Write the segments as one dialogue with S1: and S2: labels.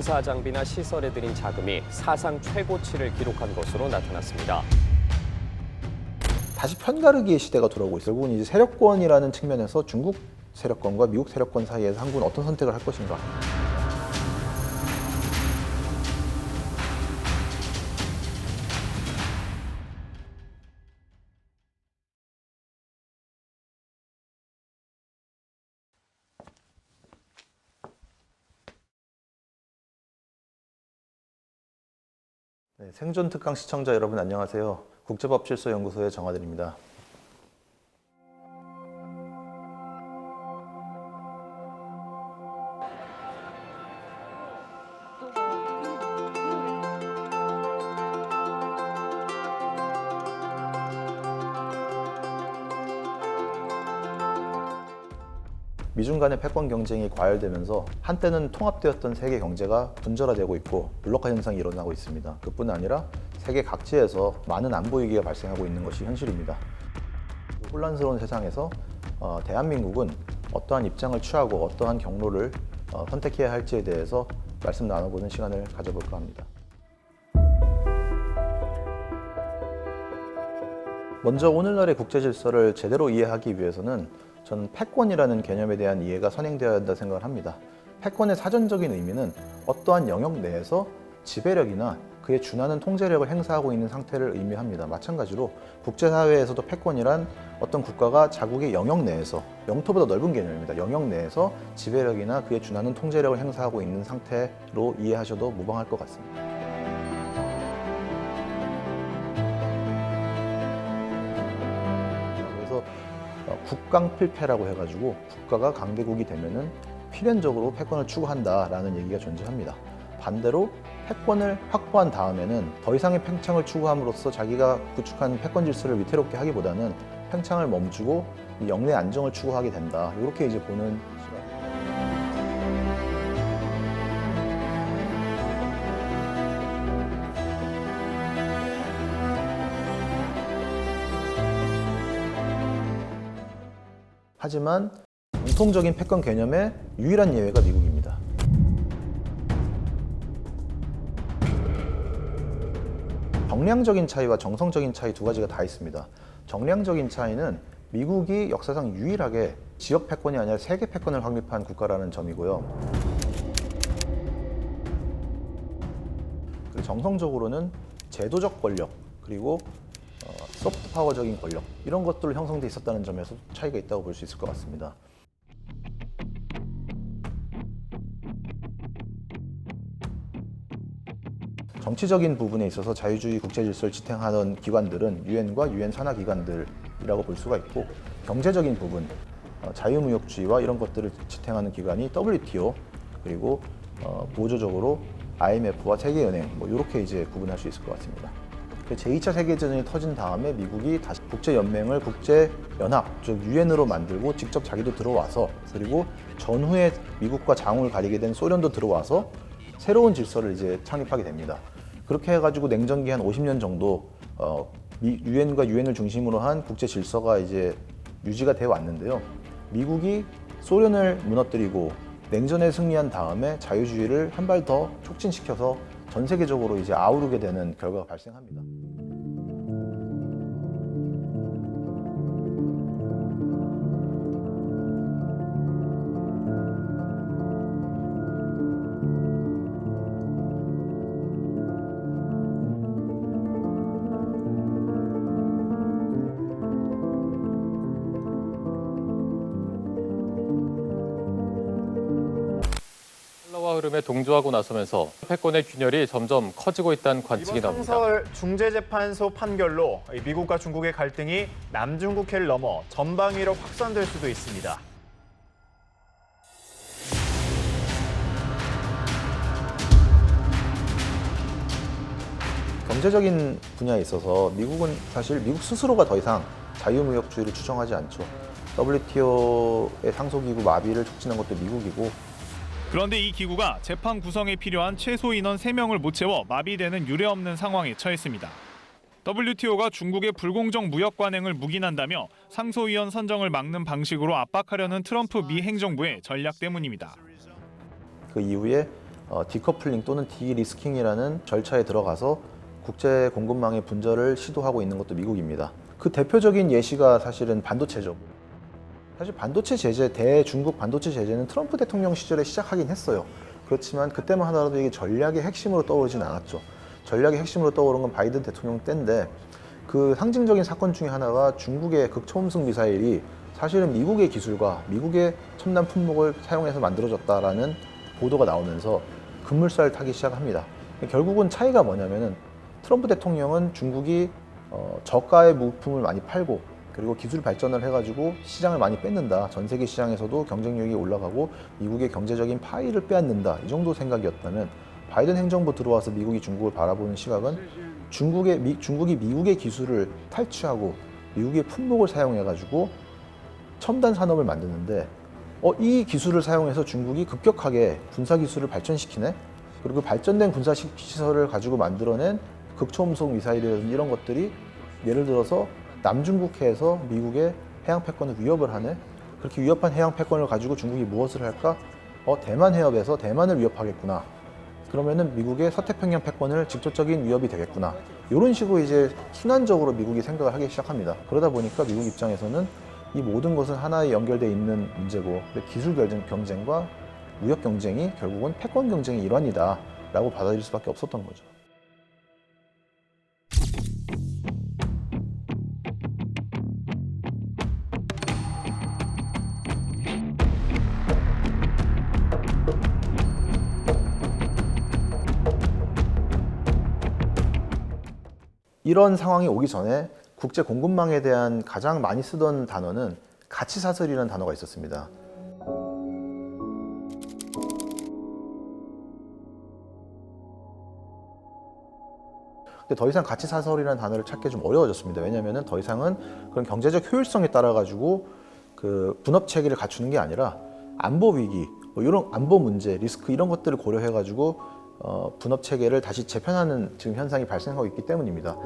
S1: 군사 장비나 시설에 들인 자금이 사상 최고치를 기록한 것으로 나타났습니다.
S2: 다시 편가르기의 시대가 돌아오고 있어요. 결국은 이제 세력권이라는 측면에서 중국 세력권과 미국 세력권 사이에서 한국은 어떤 선택을 할 것인가. 네, 생존 특강 시청자 여러분 안녕하세요. 국제법질서연구소의 정하들입니다. 미중 간의 패권 경쟁이 과열되면서 한때는 통합되었던 세계 경제가 분절화되고 있고 블록화 현상이 일어나고 있습니다. 그뿐 아니라 세계 각지에서 많은 안보 위기가 발생하고 있는 것이 현실입니다. 혼란스러운 세상에서 대한민국은 어떠한 입장을 취하고 어떠한 경로를 선택해야 할지에 대해서 말씀 나눠보는 시간을 가져볼까 합니다. 먼저 오늘날의 국제 질서를 제대로 이해하기 위해서는 저는 패권이라는 개념에 대한 이해가 선행되어야 한다 생각을 합니다. 패권의 사전적인 의미는 어떠한 영역 내에서 지배력이나 그에 준하는 통제력을 행사하고 있는 상태를 의미합니다. 마찬가지로 국제사회에서도 패권이란 어떤 국가가 자국의 영역 내에서, 영토보다 넓은 개념입니다. 영역 내에서 지배력이나 그에 준하는 통제력을 행사하고 있는 상태로 이해하셔도 무방할 것 같습니다. 국강필패라고 해가지고 국가가 강대국이 되면은 필연적으로 패권을 추구한다라는 얘기가 존재합니다. 반대로 패권을 확보한 다음에는 더 이상의 팽창을 추구함으로써 자기가 구축한 패권 질서를 위태롭게 하기보다는 팽창을 멈추고 영내 안정을 추구하게 된다. 이렇게 이제 보는 시각. 하지만 공통적인 패권 개념의 유일한 예외가 미국입니다. 정량적인 차이와 정성적인 차이 두 가지가 다 있습니다. 정량적인 차이는 미국이 역사상 유일하게 지역 패권이 아니라 세계 패권을 확립한 국가라는 점이고요. 그리고 정성적으로는 제도적 권력, 그리고 소프트 파워적인 권력 이런 것들로 형성돼 있었다는 점에서 차이가 있다고 볼 수 있을 것 같습니다. 정치적인 부분에 있어서 자유주의 국제 질서를 지탱하던 기관들은 유엔과 유엔 산하 기관들이라고 볼 수가 있고, 경제적인 부분, 자유무역주의와 이런 것들을 지탱하는 기관이 WTO, 그리고 보조적으로 IMF와 세계은행 이렇게 이제 구분할 수 있을 것 같습니다. 제2차 세계대전이 터진 다음에 미국이 다시 국제연맹을 국제연합, 즉 유엔으로 만들고 직접 자기도 들어와서, 그리고 전후에 미국과 장을 가리게 된 소련도 들어와서 새로운 질서를 이제 창립하게 됩니다. 그렇게 해가지고 냉전기 한 50년 정도 유엔과 유엔을 중심으로 한 국제 질서가 이제 유지가 되어 왔는데요. 미국이 소련을 무너뜨리고 냉전에 승리한 다음에 자유주의를 한 발 더 촉진시켜서 전 세계적으로 이제 아우르게 되는 결과가 발생합니다.
S3: 흐름에 동조하고 나서면서 패권의 균열이 점점 커지고 있다는 관측이
S4: 이번
S3: 나옵니다.
S4: 상설 중재재판소 판결로 미국과 중국의 갈등이 남중국해를 넘어 전방위로 확산될 수도 있습니다.
S2: 경제적인 분야에 있어서 미국은 사실 미국 스스로가 더 이상 자유무역주의를 추정하지 않죠. WTO의 상소기구 마비를 촉진한 것도 미국이고,
S5: 그런데 이 기구가 재판 구성에 필요한 최소 인원 3명을 못 채워 마비되는 유례없는 상황에 처했습니다. WTO가 중국의 불공정 무역 관행을 묵인한다며 상소위원 선정을 막는 방식으로 압박하려는 트럼프 미 행정부의 전략 때문입니다.
S2: 그 이후에 디커플링 또는 디리스킹이라는 절차에 들어가서 국제 공급망의 분절을 시도하고 있는 것도 미국입니다. 그 대표적인 예시가 사실은 반도체죠. 사실 반도체 제재, 대중국 반도체 제재는 트럼프 대통령 시절에 시작하긴 했어요. 그렇지만 그때만 하더라도 이게 전략의 핵심으로 떠오르진 않았죠. 전략의 핵심으로 떠오른 건 바이든 대통령 때인데 그 상징적인 사건 중에 하나가 중국의 극초음속 미사일이 사실은 미국의 기술과 미국의 첨단 품목을 사용해서 만들어졌다라는 보도가 나오면서 급물살을 타기 시작합니다. 결국은 차이가 뭐냐면은 트럼프 대통령은 중국이 저가의 부품을 많이 팔고 그리고 기술 발전을 해가지고 시장을 많이 뺏는다. 전 세계 시장에서도 경쟁력이 올라가고 미국의 경제적인 파이를 빼앗는다. 이 정도 생각이었다면 바이든 행정부 들어와서 미국이 중국을 바라보는 시각은 중국이 미국의 기술을 탈취하고 미국의 품목을 사용해가지고 첨단 산업을 만드는데 이 기술을 사용해서 중국이 급격하게 군사 기술을 발전시키네. 그리고 발전된 군사 시설을 가지고 만들어낸 극초음속 미사일이라든지 이런 것들이 예를 들어서 남중국해에서 미국의 해양 패권을 위협을 하네. 그렇게 위협한 해양 패권을 가지고 중국이 무엇을 할까? 대만 해협에서 대만을 위협하겠구나. 그러면은 미국의 서태평양 패권을 직접적인 위협이 되겠구나. 이런 식으로 이제 순환적으로 미국이 생각을 하기 시작합니다. 그러다 보니까 미국 입장에서는 이 모든 것은 하나에 연결되어 있는 문제고 기술 경쟁과 무역 경쟁이 결국은 패권 경쟁의 일환이다라고 받아들일 수밖에 없었던 거죠. 이런 상황이 오기 전에 국제 공급망에 대한 가장 많이 쓰던 단어는 가치사슬이라는 단어가 있었습니다. 근데 더 이상 가치사슬이라는 단어를 찾기 좀 어려워졌습니다. 왜냐하면 더 이상은 그런 경제적 효율성에 따라 가지고 그 분업 체계를 갖추는 게 아니라 안보 위기, 이런 안보 문제, 리스크 이런 것들을 고려해 가지고 분업 체계를 다시 재편하는 지금 현상이 발생하고 있기 때문입니다.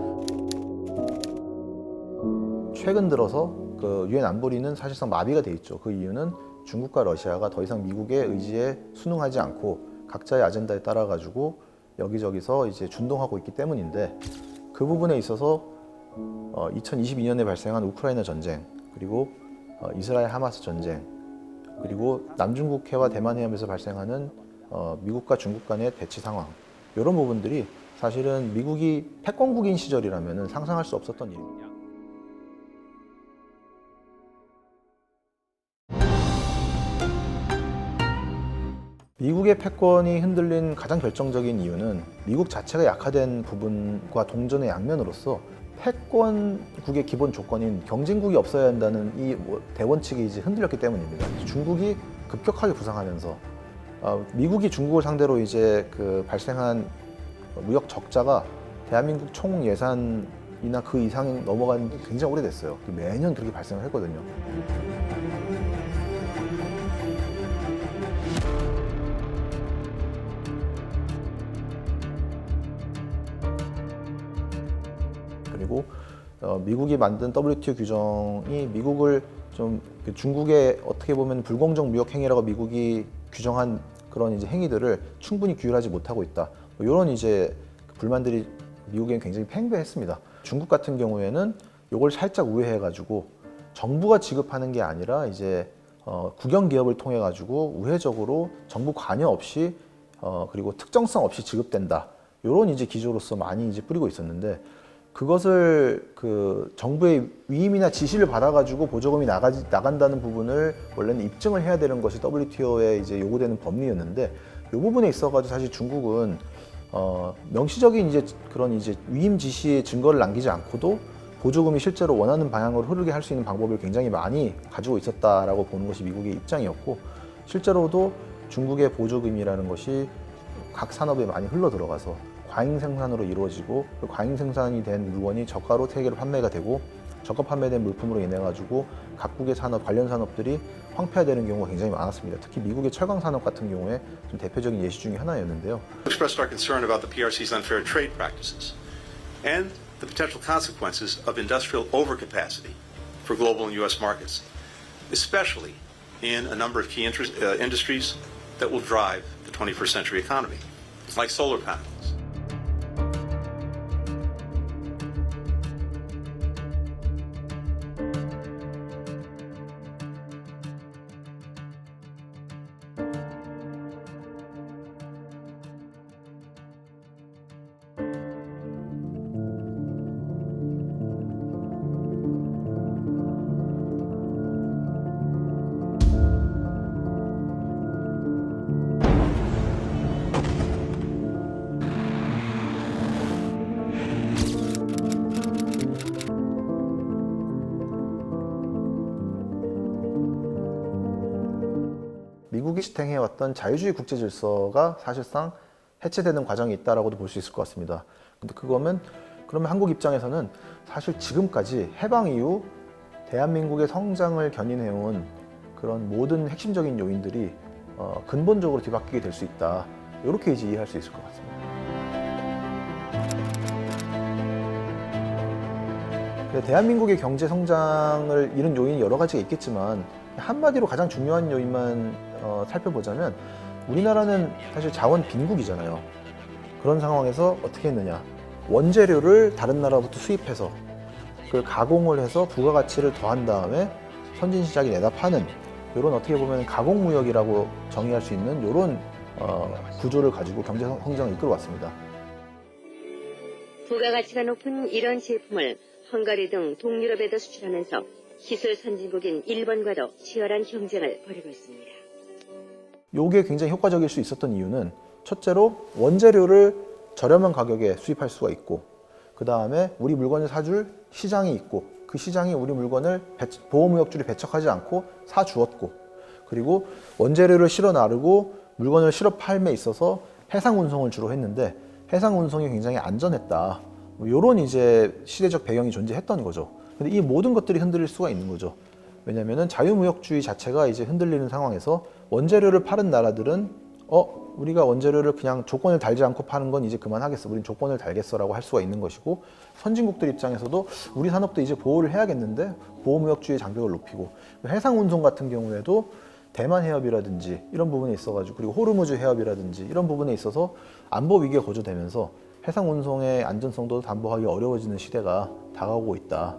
S2: 최근 들어서 그 유엔 안보리는 사실상 마비가 돼 있죠. 그 이유는 중국과 러시아가 더 이상 미국의 의지에 순응하지 않고 각자의 아젠다에 따라 가지고 여기저기서 이제 준동하고 있기 때문인데 그 부분에 있어서 2022년에 발생한 우크라이나 전쟁 그리고 이스라엘 하마스 전쟁 그리고 남중국해와 대만 해협에서 발생하는 미국과 중국 간의 대치 상황 이런 부분들이 사실은 미국이 패권국인 시절이라면 상상할 수 없었던 일입니다. 미국의 패권이 흔들린 가장 결정적인 이유는 미국 자체가 약화된 부분과 동전의 양면으로서 패권국의 기본 조건인 경쟁국이 없어야 한다는 이 대원칙이 이제 흔들렸기 때문입니다. 중국이 급격하게 부상하면서 미국이 중국을 상대로 이제 그 발생한 무역 적자가 대한민국 총 예산이나 그 이상이 넘어간 게 굉장히 오래됐어요. 매년 그렇게 발생을 했거든요. 그리고 미국이 만든 WTO 규정이 미국을 좀 중국의 어떻게 보면 불공정 무역 행위라고 미국이 규정한 그런 이제 행위들을 충분히 규율하지 못하고 있다. 이런 이제 불만들이 미국엔 굉장히 팽배했습니다. 중국 같은 경우에는 이걸 살짝 우회해가지고 정부가 지급하는 게 아니라 이제 국영 기업을 통해 가지고 우회적으로 정부 관여 없이 그리고 특정성 없이 지급된다. 이런 이제 기조로서 많이 이제 뿌리고 있었는데. 그것을 그 정부의 위임이나 지시를 받아가지고 보조금이 나간다는 부분을 원래는 입증을 해야 되는 것이 WTO에 이제 요구되는 법리였는데 이 부분에 있어가지고 사실 중국은 명시적인 이제 그런 이제 위임 지시의 증거를 남기지 않고도 보조금이 실제로 원하는 방향으로 흐르게 할 수 있는 방법을 굉장히 많이 가지고 있었다라고 보는 것이 미국의 입장이었고 실제로도 중국의 보조금이라는 것이 각 산업에 많이 흘러 들어가서. 과잉 생산으로 이루어지고 그 과잉 생산이 된 물건이 저가로 세계로 판매가 되고 저가 판매된 물품으로 인해 가지고 각국의 산업 관련 산업들이 황폐화되는 경우가 굉장히 많았습니다. 특히 미국의 철강 산업 같은 경우에 좀 대표적인 예시 중에 하나였는데요.
S6: Expressed our concern about the PRC's unfair trade practices and the potential consequences of industrial overcapacity for global and U.S. markets, especially in a number of key industries that will drive the 21st century economy, like solar panels.
S2: 미국이 지탱해왔던 자유주의 국제 질서가 사실상 해체되는 과정이 있다라고도 볼 수 있을 것 같습니다. 근데 그러면 한국 입장에서는 사실 지금까지 해방 이후 대한민국의 성장을 견인해온 그런 모든 핵심적인 요인들이 근본적으로 뒤바뀌게 될 수 있다. 이렇게 이제 이해할 수 있을 것 같습니다. 대한민국의 경제 성장을 이룬 요인이 여러 가지가 있겠지만 한마디로 가장 중요한 요인만 살펴보자면 우리나라는 사실 자원 빈국이잖아요. 그런 상황에서 어떻게 했느냐. 원재료를 다른 나라부터 수입해서 그걸 가공을 해서 부가가치를 더한 다음에 선진시장에 내다 파는 이런 어떻게 보면 가공무역이라고 정의할 수 있는 이런 구조를 가지고 경제 성장을 이끌어왔습니다.
S7: 부가가치가 높은 이런 제품을 헝가리 등 동유럽에도 수출하면서 기술 선진국인 일본과도 치열한 경쟁을 벌이고 있습니다.
S2: 이게 굉장히 효과적일 수 있었던 이유는 첫째로 원재료를 저렴한 가격에 수입할 수가 있고 그 다음에 우리 물건을 사줄 시장이 있고 그 시장이 우리 물건을 보호무역주를 배척하지 않고 사주었고 그리고 원재료를 실어 나르고 물건을 실어 팔매에 있어서 해상 운송을 주로 했는데 해상 운송이 굉장히 안전했다. 이런 이제 시대적 배경이 존재했던 거죠. 근데 이 모든 것들이 흔들릴 수가 있는 거죠. 왜냐면은 자유무역주의 자체가 이제 흔들리는 상황에서 원재료를 파는 나라들은 우리가 원재료를 그냥 조건을 달지 않고 파는 건 이제 그만하겠어. 우린 조건을 달겠어라고 할 수가 있는 것이고 선진국들 입장에서도 우리 산업도 이제 보호를 해야겠는데 보호무역주의 장벽을 높이고 해상 운송 같은 경우에도 대만 해협이라든지 이런 부분에 있어가지고 그리고 호르무즈 해협이라든지 이런 부분에 있어서 안보 위기가 고조되면서 해상 운송의 안전성도 담보하기 어려워지는 시대가 다가오고 있다.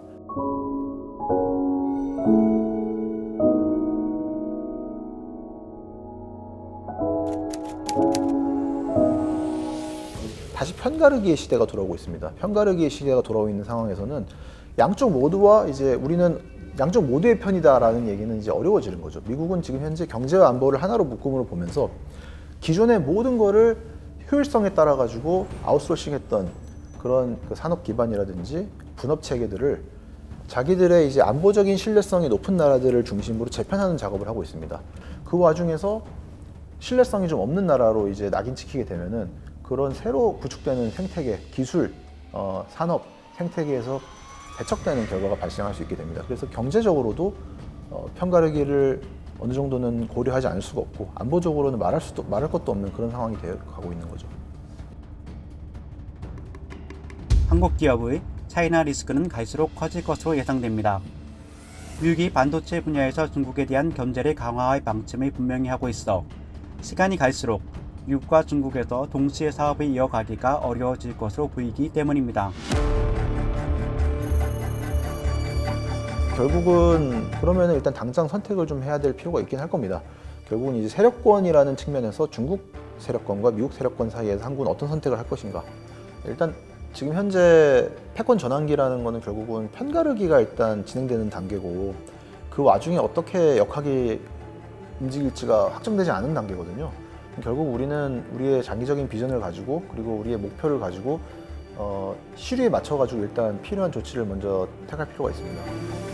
S2: 다시 편가르기의 시대가 돌아오고 있습니다. 편가르기의 시대가 돌아오고 있는 상황에서는 양쪽 모두와 이제 우리는 양쪽 모두의 편이다라는 얘기는 이제 어려워지는 거죠. 미국은 지금 현재 경제와 안보를 하나로 묶음으로 보면서 기존의 모든 거를 효율성에 따라 가지고 아웃소싱했던 그런 그 산업 기반이라든지 분업 체계들을 자기들의 이제 안보적인 신뢰성이 높은 나라들을 중심으로 재편하는 작업을 하고 있습니다. 그 와중에서 신뢰성이 좀 없는 나라로 이제 낙인 찍히게 되면은 그런 새로 구축되는 생태계, 기술, 산업 생태계에서 배척되는 결과가 발생할 수 있게 됩니다. 그래서 경제적으로도 편가르기를 어느 정도는 고려하지 않을 수가 없고 안보적으로는 말할 것도 없는 그런 상황이 되어 가고 있는 거죠.
S8: 한국 기업의 차이나 리스크는 갈수록 커질 것으로 예상됩니다. 미국이 반도체 분야에서 중국에 대한 견제를 강화할 방침을 분명히 하고 있어 시간이 갈수록 미국과 중국에서 동시에 사업을 이어가기가 어려워질 것으로 보이기 때문입니다.
S2: 결국은 그러면 일단 당장 선택을 좀 해야 될 필요가 있긴 할 겁니다. 결국은 이제 세력권이라는 측면에서 중국 세력권과 미국 세력권 사이에서 한국은 어떤 선택을 할 것인가. 일단 지금 현재 패권 전환기라는 거는 결국은 편가르기가 일단 진행되는 단계고 그 와중에 어떻게 역학이 움직일지가 확정되지 않은 단계거든요. 결국 우리는 우리의 장기적인 비전을 가지고 그리고 우리의 목표를 가지고 시류에 맞춰가지고 일단 필요한 조치를 먼저 택할 필요가 있습니다.